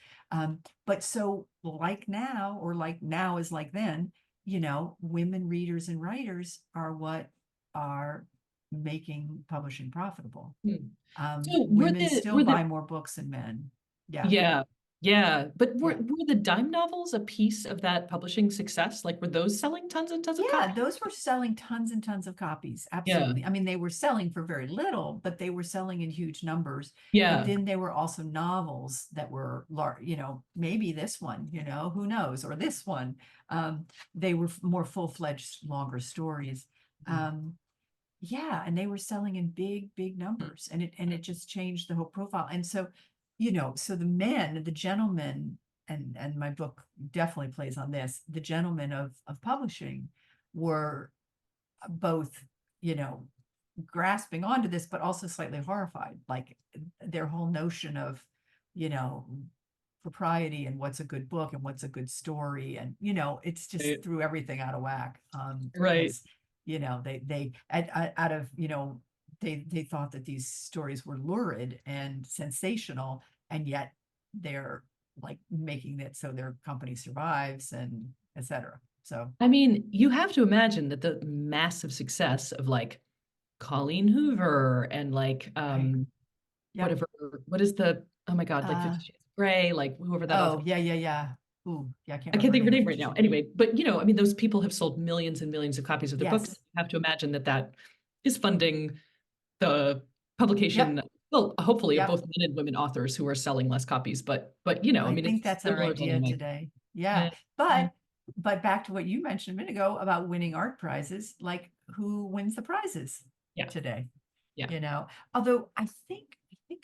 But so like now, or like now is like then, women readers and writers are what are making publishing profitable. Hmm. So Women still buy more books than men. Yeah. yeah, yeah, but were Yeah. were the dime novels a piece of that publishing success? Like, were those selling tons and tons of Yeah, copies? those were selling tons and tons of copies. Yeah, Absolutely. I mean, they were selling for very little, but they were selling in huge numbers. But yeah, then there were also novels that were large, maybe this one, who knows, or this one. They were more full-fledged, longer stories. Um, Yeah, and they were selling in big, big numbers, and it just changed the whole profile. And so, so the gentlemen, and my book definitely plays on this, the gentlemen of publishing were both, you know, grasping onto this, but also slightly horrified. Like their whole notion of, you know, propriety and what's a good book and what's a good story. And, it's just right, threw everything out of whack. right. Because, they out of, they thought that these stories were lurid and sensational, and yet they're like making it so their company survives and etc. So, I mean, you have to imagine that the massive success of like Colleen Hoover and like right. Yep. whatever, what is the, oh my God, like Uh, 50 Shades of Grey, like whoever that author, oh, yeah, yeah, yeah. Ooh, yeah, I can't I can't remember her think of her name. name right now. Anyway, but I mean, those people have sold millions and millions of copies of their books. Yes. You have to imagine that that is funding the Yep. publication, well, hopefully of Yep. both men and women authors who are selling less copies, but I I mean, think it's a that's our similar idea dynamic. today. Yeah. Yeah, yeah, But back to what you mentioned a minute ago about winning art prizes, like who wins the prizes yeah, today? yeah. Although I think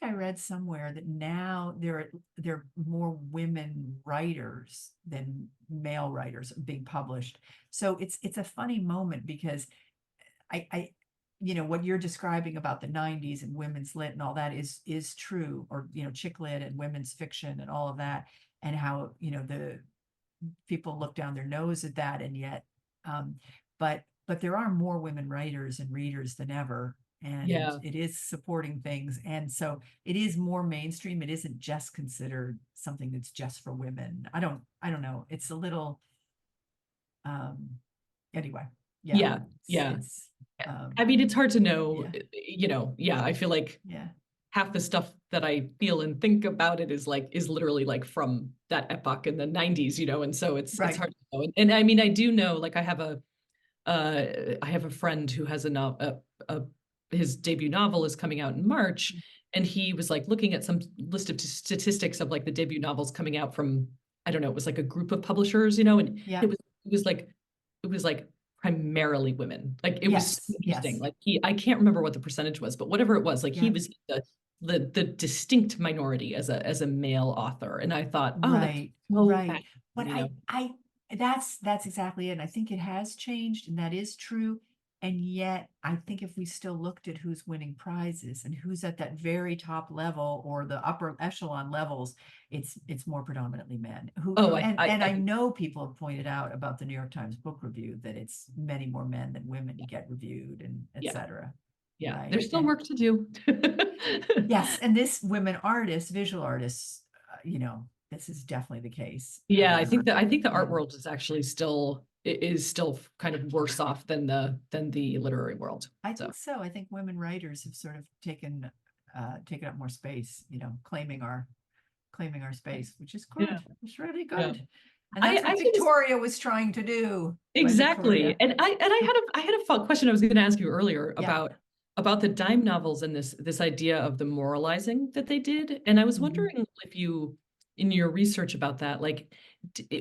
I read somewhere that now there are more women writers than male writers being published. So it's a funny moment because I what you're describing about the 90s and women's lit and all that is true, or chick lit and women's fiction and all of that, and how the people look down their nose at that, and yet um but there are more women writers and readers than ever, and Yeah. it is supporting things, and so it is more mainstream. It isn't just considered something that's just for women. I don't know, it's a little um anyway. Yeah, Yeah, yeah. it's I mean, it's hard to know, yeah. yeah, I feel like Yeah. half the stuff that I feel and think about it is literally like from that epoch in the 90s, and so it's Right. hard to know. And I mean, I do know, like I have a friend who has his debut novel is coming out in March, and he was like looking at some list of statistics of like the debut novels coming out from, I don't know, it was like a group of publishers, and Yeah. it was like primarily women. Like it was so Yes. interesting. Yes. Like I can't remember what the percentage was, but whatever it was, like he Yeah. was the distinct minority as a male author. And I thought, oh, that's Right. so Right. fascinating, But that's exactly it. And I think it has changed, and that is true. And yet, I think if we still looked at who's winning prizes and who's at that very top level or the upper echelon levels, it's more predominantly men. Who Oh, and I I think, know people have pointed out about the New York Times book review that it's many more men than women yeah, get reviewed and yeah. etc. Yeah, right. there's still And work to do. yes, and this women artists, visual artists, this is definitely the case. Yeah, I think the art Yeah. world is actually still is still kind of worse off than the literary world. I So think so. I think women writers have sort of taken up more space, claiming our space, which is yeah, good. It's really yeah. good. And that's I what was Victoria was trying to do. When exactly, Victoria, and I had a question I was going to ask you earlier yeah. about the dime novels and this idea of the moralizing that they did, and I was Mhm. wondering if you, in your research about that, like,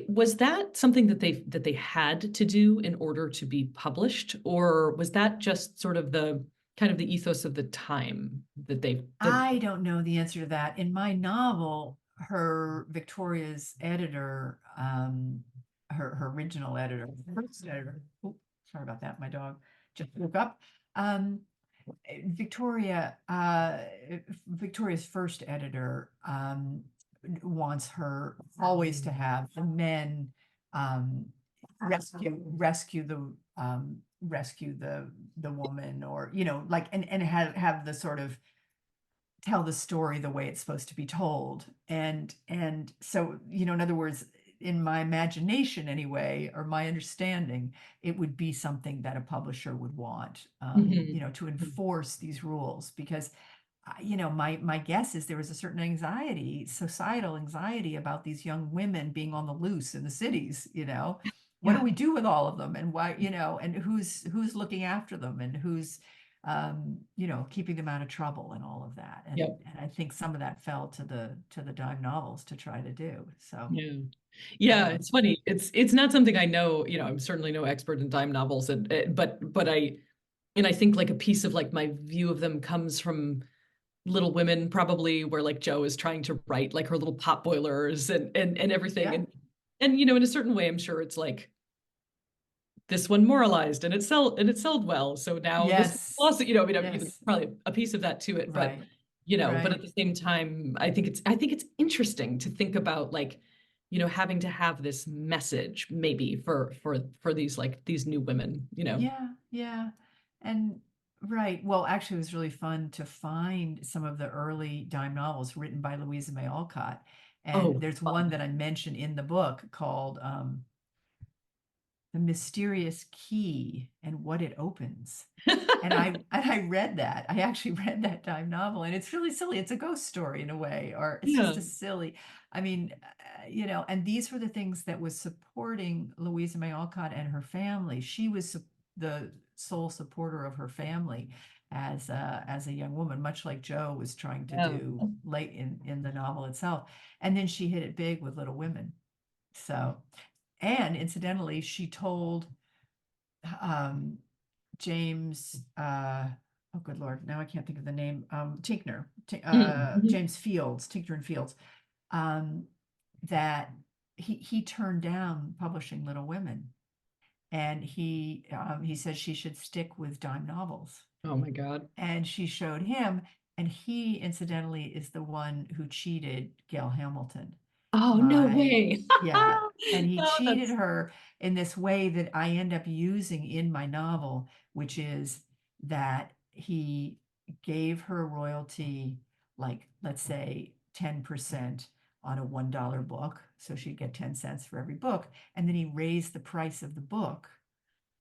was that something that they had to do in order to be published, or was that just sort of the kind of the ethos of the time that they that I don't know the answer to that. In my novel, Victoria's editor, her original editor, first editor. Oh, sorry about that. My dog just woke up. Um, Victoria's first editor, wants her always to have the men, um, rescue the woman, or like, and have the sort of tell the story the way it's supposed to be told. And so, in other words, in my imagination anyway, or my understanding, it would be something that a publisher would want, Mhm. to enforce these rules, because my guess is there was a certain anxiety, societal anxiety, about these young women being on the loose in the cities. What do Yeah. we do with all of them, and why, and who's looking after them, and who's keeping them out of trouble, and all of that. And, Yep. and I think some of that fell to the dime novels to try to do. So Yeah. Yeah, anyway, it's funny. It's not something I know, I'm certainly no expert in dime novels, and but I think like a piece of like my view of them comes from Little Women, probably, where like Jo is trying to write like her little pot boilers and everything, yeah, and in a certain way I'm sure it's like this one moralized and it sold well, so now this yes, lawsuit, there's yes, probably a piece of that to it, but right, but at right. the same time, I think it's interesting to think about, like, having to have this message maybe for these, like, these new women. Yeah, yeah. And right. Well, actually, it was really fun to find some of the early dime novels written by Louisa May Alcott. And Oh, there's one fun. that I mentioned in the book called The Mysterious Key and What It Opens. And I read that. I actually read that dime novel, and it's really silly. It's a ghost story in a way, or it's just Yeah. a silly. I mean, and these were the things that was supporting Louisa May Alcott and her family. She was the sole supporter of her family as a young woman, much like Jo was trying to Yeah. do late in the novel itself. And then she hit it big with Little Women. So, and incidentally, she told um, James, oh good Lord, now I can't think of the name, Tinkner, Mhm. James Fields, Tinkner and Fields, um, that he turned down publishing Little Women, and he said she should stick with dime novels, Oh my God. and she showed him, and he incidentally is the one who cheated Gail Hamilton Oh, no by, way. yeah, and he Oh, cheated that's her in this way that I end up using in my novel, which is that he gave her royalty, like, let's say 10% on a $1 book, so she'd get 10 cents for every book, and then he raised the price of the book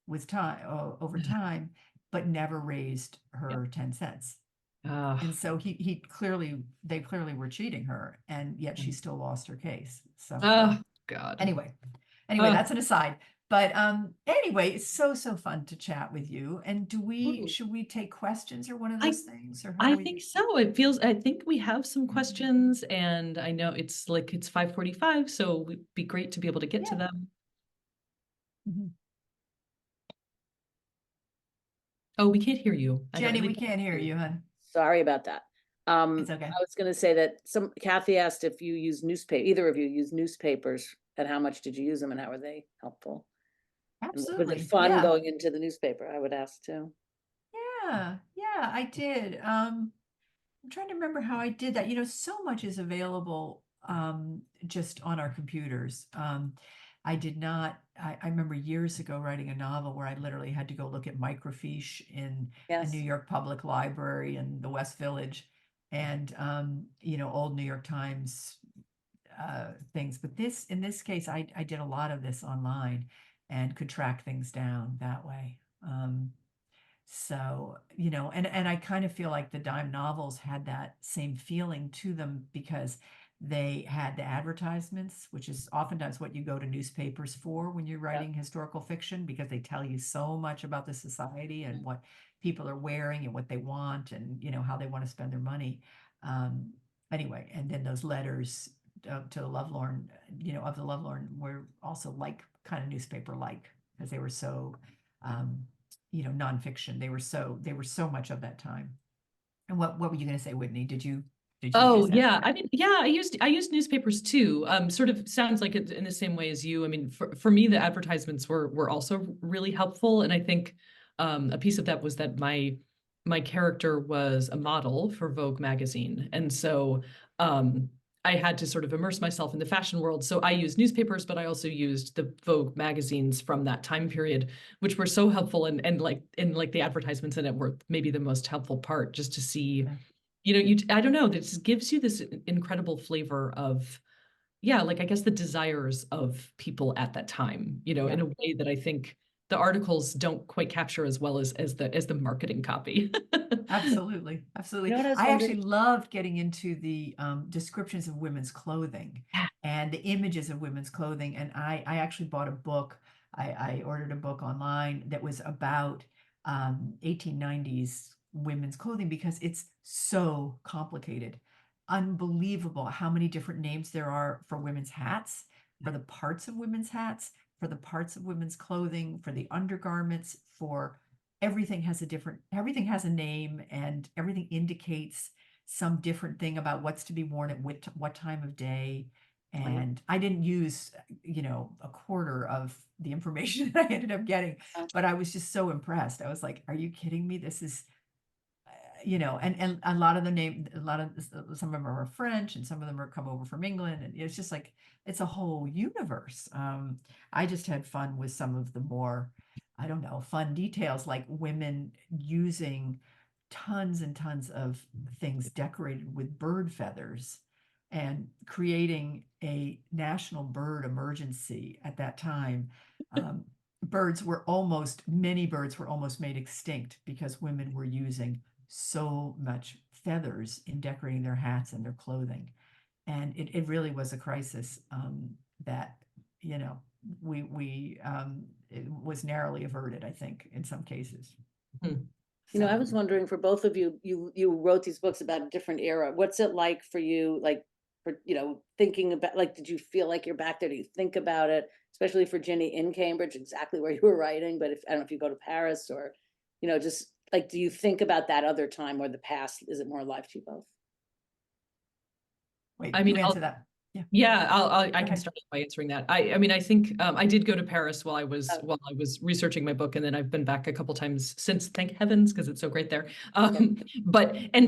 with time, over time, but never raised yeah. her 10 cents. And Ah. so they clearly were cheating her, and yet she still lost her case. So Oh God. anyway, Uh, that's an aside. But anyway, it's so fun to chat with you. And should we take questions, or one of I those things, or how do I we? think so. I think we have some questions, and I know it's 5:45, so it'd be great to be able to get to Yeah. them. Mhm. Oh, we can't hear you. I Jenny, think we can't hear you, hon. Sorry about that. It's okay. I was gonna say that Kathy asked if you use either of you use newspapers, and how much did you use them, and how are they helpful? And was it Absolutely. fun Yeah. going into the newspaper? I would ask too. Yeah, I did. I'm trying to remember how I did that. So much is available just on our computers. I did not, I remember years ago writing a novel where I literally had to go look at microfiche in a Yes. New York Public Library in the West Village and, you know, old New York Times things. But in this case, I did a lot of this online and could track things down that way. So, you know, and I kind of feel like the dime novels had that same feeling to them because they had the advertisements, which is oftentimes what you go to newspapers for when you're writing historical fiction, because they tell you so much about the society and what people are wearing and what they want and, you know, how they want to spend their money. Anyway, and then those letters to the lovelorn, you know, of the lovelorn were also like kind of newspaper like because they were so you know, nonfiction. They were so much of that time. And what were you going to say, Whitney? Did you Oh use that? yeah, I mean, yeah, I used newspapers too. Sort of sounds like it in the same way as you. I mean, for me, the advertisements were also really helpful, and I think a piece of that was that my character was a model for Vogue magazine, and so I had to sort of immerse myself in the fashion world. So I used newspapers, but I also used the Vogue magazines from that time period, which were so helpful, and like the advertisements in it were maybe the most helpful part, just to see. Okay. You know, I don't know, this gives you this incredible flavor of, yeah, like I guess the desires of people at that time, you know, Yeah. in a way that I think the articles don't quite capture as well as the marketing copy. Absolutely. Absolutely. You know what I was I actually wondering? loved getting into the descriptions of women's clothing Yeah. and the images of women's clothing. And I actually bought a book. I ordered a book online that was about 1890s women's clothing because it's so complicated. Unbelievable how many different names there are for women's hats, for the parts of women's hats, for the parts of women's clothing, for the undergarments, for everything has a name and everything indicates some different thing about what's to be worn at what time of day. And I didn't use, you know, a quarter of the information that I ended up getting, but I was just so impressed. I was like, are you kidding me? This is, you know, and a lot of some of them are French and some of them are come over from England. And it's just like, it's a whole universe. I just had fun with some of the more, I don't know, fun details like women using tons and tons of things decorated with bird feathers and creating a national bird emergency at that time. Many birds were almost made extinct because women were using so much feathers in decorating their hats and their clothing. And it really was a crisis that, you know, it was narrowly averted, I think, in some cases. Hmm. You know, I So, was wondering for both of you, you wrote these books about a different era. What's it like for you, like, for, you know, thinking about, like, did you feel like you're back there? Do you think about it, especially for Ginny in Cambridge, exactly where you were writing? But if, I don't know if you go to Paris or, you know, just like, do you think about that other time or the past? Is it more alive to you both? wait, I mean, you answer that. Yeah. yeah, I Go can ahead. start by answering that. I mean, I think I did go to Paris Oh, while I was researching my book, and then I've been back a couple times since, thank heavens, because it's so great there. And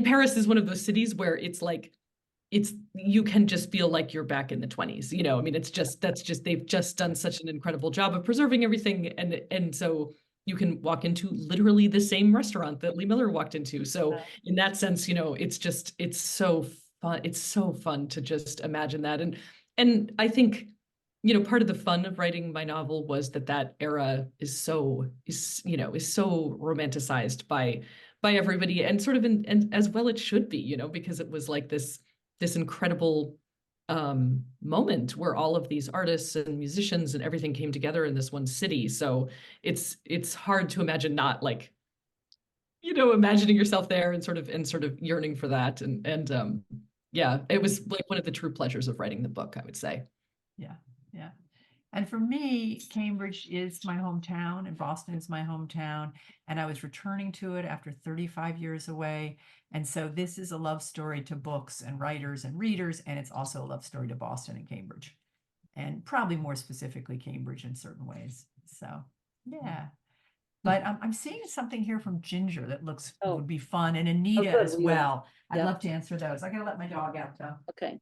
Paris is one of those cities where it's like you can just feel like you're back in the 20s. You know, I mean, they've just done such an incredible job of preserving everything, and so you can walk into literally the same restaurant that Lee Miller walked into. So in that sense, you know, it's so fun. It's so fun to just imagine that. And I think, you know, part of the fun of writing my novel was that era is so romanticized by everybody, and sort of and as well it should be, you know, because it was like this incredible moment where all of these artists and musicians and everything came together in this one city. So it's hard to imagine not, like, you know, imagining yourself there and sort of yearning for that. And yeah, it was like one of the true pleasures of writing the book, I would say. Yeah. Yeah. And for me, Cambridge is my hometown and Boston is my hometown. And I was returning to it after 35 years away. And so this is a love story to books and writers and readers. And it's also a love story to Boston and Cambridge, and probably more specifically Cambridge in certain ways. So, yeah. But I'm seeing something here from Ginger that looks Oh. would be fun, and Anita good. as Will you well. I'd Yeah. love to answer those. I gotta let my dog out though. Okay.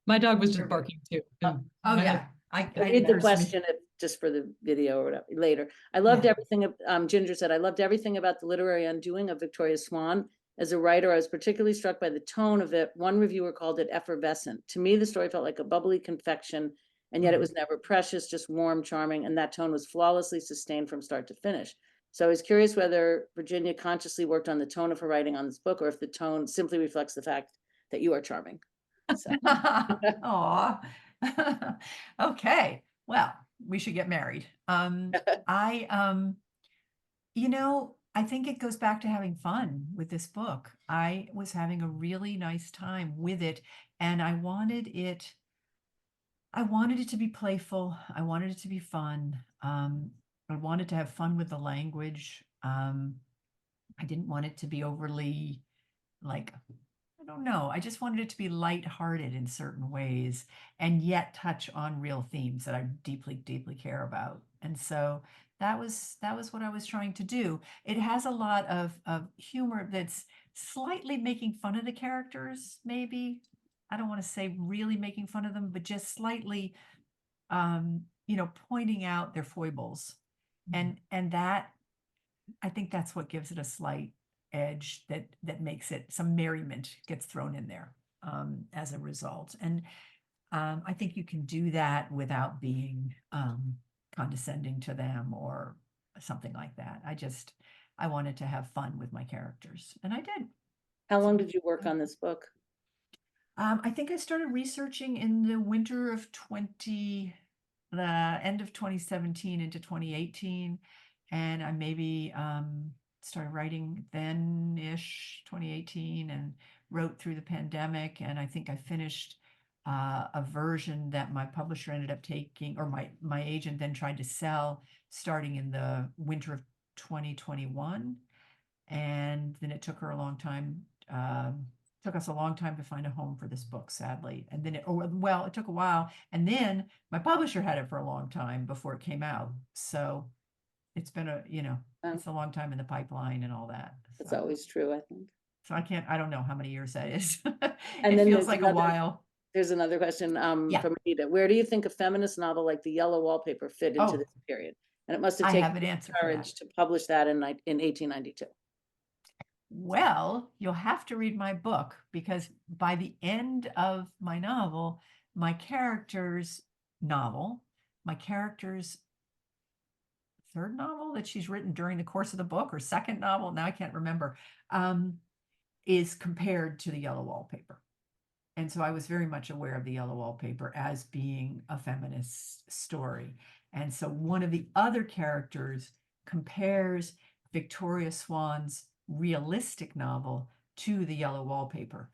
My dog was just barking too. Oh yeah. I Read the there's- question just for the video or whatever later. I loved Yeah. everything. Ginger said, I loved everything about the literary undoing of Victoria Swann. As a writer, I was particularly struck by the tone of it. One reviewer called it effervescent. To me, the story felt like a bubbly confection, and yet it was never precious, just warm, charming, and that tone was flawlessly sustained from start to finish. So I was curious whether Virginia consciously worked on the tone of her writing on this book, or if the tone simply reflects the fact that you are charming. So. Aw. Okay, well, we should get married. You know, I think it goes back to having fun with this book. I was having a really nice time with it, and I wanted it to be playful. I wanted it to be fun. I wanted to have fun with the language. I didn't want it to be overly like, I don't know. I just wanted it to be lighthearted in certain ways and yet touch on real themes that I deeply, deeply care about. And so that was what I was trying to do. It has a lot of humor that's slightly making fun of the characters, maybe. I don't want to say really making fun of them, but just slightly pointing out their foibles. And that, I think that's what gives it a slight edge that makes it, some merriment gets thrown in there as a result. And I think you can do that without being condescending to them or something like that. I wanted to have fun with my characters, and I did. How long did you work on this book? I think I started researching in the winter of the end of 2017 into 2018. And I maybe started writing then-ish 2018 and wrote through the pandemic. And I think I finished a version that my publisher ended up taking, or my agent then tried to sell starting in the winter of 2021. And then it took her a long time, took us a long time to find a home for this book, sadly. And then it took a while. And then my publisher had it for a long time before it came out. So it's been it's a long time in the pipeline and all that. That's So, always true, I think. so I don't know how many years that is. And it then feels like a while. There's another question Yeah. from Anita. Where do you think a feminist novel like The Yellow Wallpaper fit into Oh. this period? And it must have I taken have an answer for courage that. to publish that in 1892. Well, you'll have to read my book, because by the end of my novel, my character's third novel that she's written during the course of the book, or second novel, now I can't remember, is compared to The Yellow Wallpaper. And so I was very much aware of The Yellow Wallpaper as being a feminist story. And so one of the other characters compares Victoria Swann's realistic novel to The Yellow Wallpaper.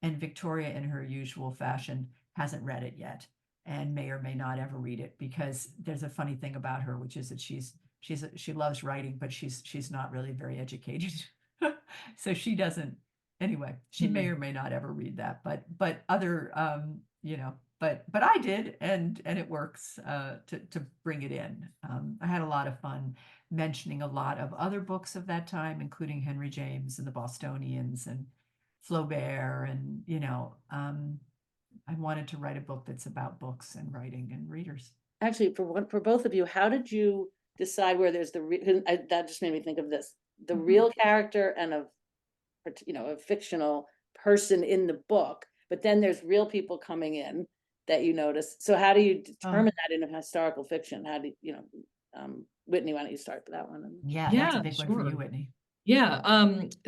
And Victoria, in her usual fashion, hasn't read it yet and may or may not ever read it, because there's a funny thing about her, which is that she loves writing, but she's not really very educated. So she doesn't. Anyway, she may or may not ever read that, but other but I did, and it works to bring it in. I had a lot of fun mentioning a lot of other books of that time, including Henry James and the Bostonians and Flaubert, and I wanted to write a book that's about books and writing and readers. Actually, for both of you, how did you decide where there's that just made me think of this, the real character and a fictional person in the book, but then there's real people coming in that you notice. So how do you determine that in a historical fiction? How do Whitney, why don't you start with that one? Yeah, that's a big one for you, Whitney. Yeah.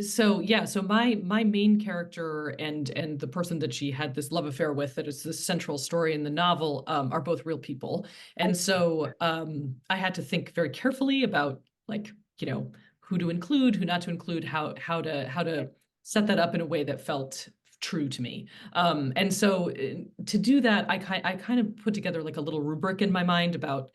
So my main character and the person that she had this love affair with, that is the central story in the novel, are both real people. And so I had to think very carefully about, like, who to include, who not to include, how to set that up in a way that felt true to me. And so to do that, I kind of put together like a little rubric in my mind about,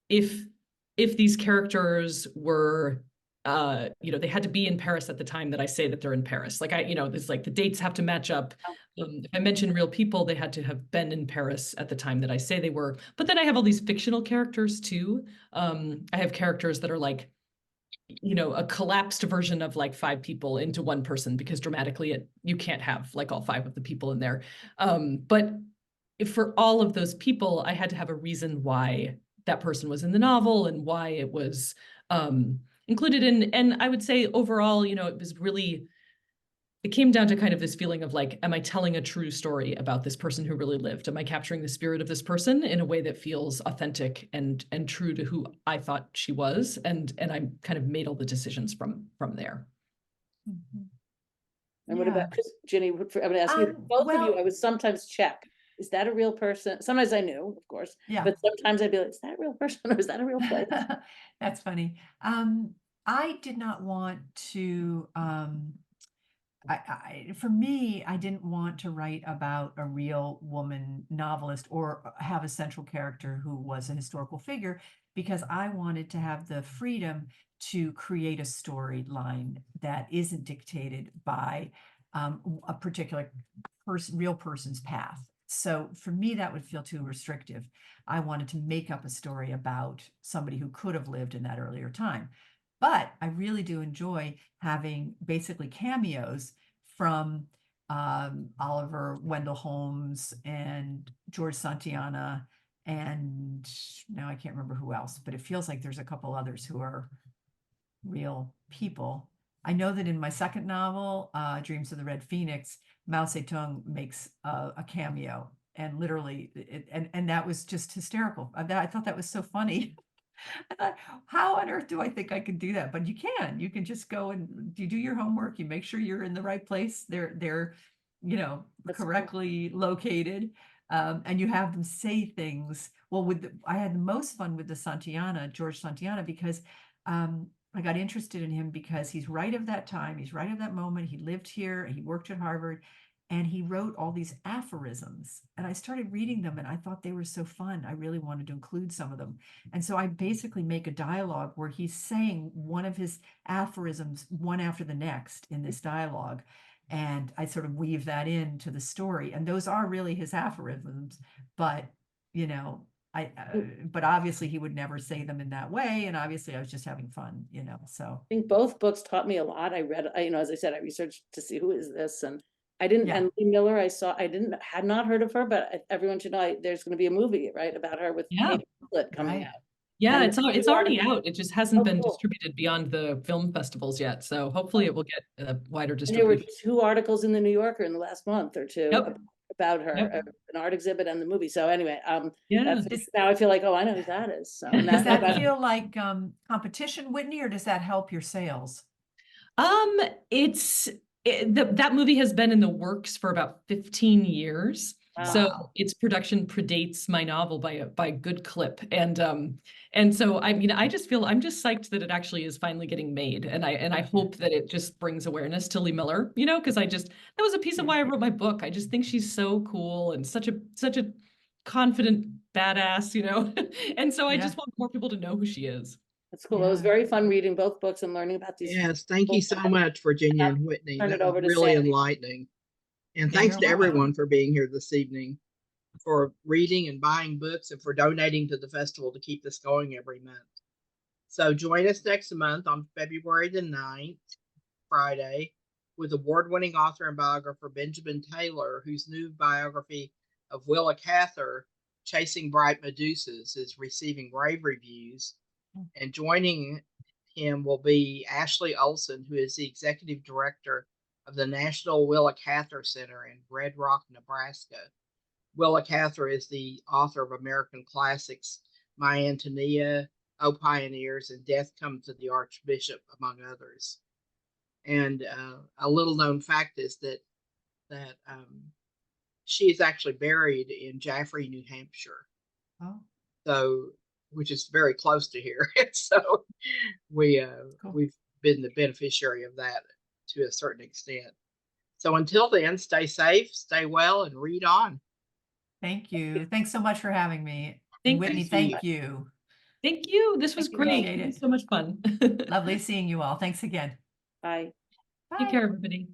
if these characters were they had to be in Paris at the time that I say that they're in Paris. Like there's like the dates have to match up. If I mention real people, they had to have been in Paris at the time that I say they were. But then I have all these fictional characters too. I have characters that are like, a collapsed version of like 5 people into one person, because dramatically you can't have like all 5 of the people in there. But for all of those people, I had to have a reason why that person was in the novel and why it was included in. And I would say overall, you know, it was really, it came down to kind of this feeling of like, am I telling a true story about this person who really lived? Am I capturing the spirit of this person in a way that feels authentic and true to who I thought she was? And I kind of made all the decisions from there. Mhm. And what Yeah. about, because Ginny, I'm gonna ask you, both of you, well- I would sometimes check, is that a real person? Sometimes I knew, of course, Yeah. but sometimes I'd be like, is that a real person or is that a real place? That's funny. I did not want to, for me, I didn't want to write about a real woman novelist or have a central character who was a historical figure, because I wanted to have the freedom to create a storyline that isn't dictated by a particular real person's path. So for me, that would feel too restrictive. I wanted to make up a story about somebody who could have lived in that earlier time. But I really do enjoy having basically cameos from Oliver Wendell Holmes and George Santayana, and now I can't remember who else, but it feels like there's a couple others who are real people. I know that in my second novel, Dreams of the Red Phoenix, Mao Zedong makes a cameo, and literally, and that was just hysterical. I thought that was so funny. I thought, how on earth do I think I could do that? But you can just go and you do your homework, you make sure you're in the right place. They're, you know, That's cool. correctly located. And you have them say things. Well, I had the most fun with the Santayana, George Santayana, because I got interested in him because he's right of that time. He's right of that moment. He lived here. He worked at Harvard. And he wrote all these aphorisms. And I started reading them and I thought they were so fun. I really wanted to include some of them. And so I basically make a dialogue where he's saying one of his aphorisms one after the next in this dialogue. And I sort of weave that into the story. And those are really his aphorisms. But, you know, but obviously he would never say them in that way. And obviously I was just having fun, you know, so. I think both books taught me a lot. I read, you know, as I said, I researched to see who is this, and I didn't, Yeah. and Lee Miller, had not heard of her, but everyone should know there's going to be a movie, right, about her with Yeah. Kate Winslet coming Right. out. Yeah, And it's already out. It just hasn't been cool. distributed beyond the film festivals yet. So hopefully it will get a wider And there were distribution. 2 articles in the New Yorker in the last month or 2 Yep. about her, Yep. an art exhibit and the movie. So anyway, Yeah. now I feel like, oh, I know who that is. So and Does that about, feel like competition, Whitney, or does that help your sales? That movie has been in the works for about 15 years. So Wow. its production predates my novel by a good clip. And so I mean, I'm just psyched that it actually is finally getting made. And I hope that it just brings awareness to Lee Miller, you know, because that was a piece of why I wrote my book. I just think she's so cool and such a confident badass, you know. And so I just want more people to know who she is. that's cool. It was very fun reading both books and learning about these. Yes, thank you so much, Virginia and Whitney. Turn That it was over to really Sandy. enlightening. And Yeah, thanks you're to welcome. everyone for being here this evening, for reading and buying books, and for donating to the festival to keep this going every month. So join us next month on February the 9th, Friday, with award-winning author and biographer Benjamin Taylor, whose new biography of Willa Cather, Chasing Bright Medusas, is receiving rave reviews. And joining him will be Ashley Olson, who is the executive director of the National Willa Cather Center in Red Rock, Nebraska. Willa Cather is the author of American classics My Antonia, O Pioneers, and Death Comes to the Archbishop, among others. And a little known fact is that she is actually buried in Jaffrey, New Hampshire. Oh. So, which is very close to here. So we've been the beneficiary of that to a certain extent. So until then, stay safe, stay well, and read on. Thank you. Thanks so much for having me. Thank Whitney, thank you. Thank you. This was great. It was so much fun. Lovely seeing you all. Thanks again. Bye. Take care, everybody.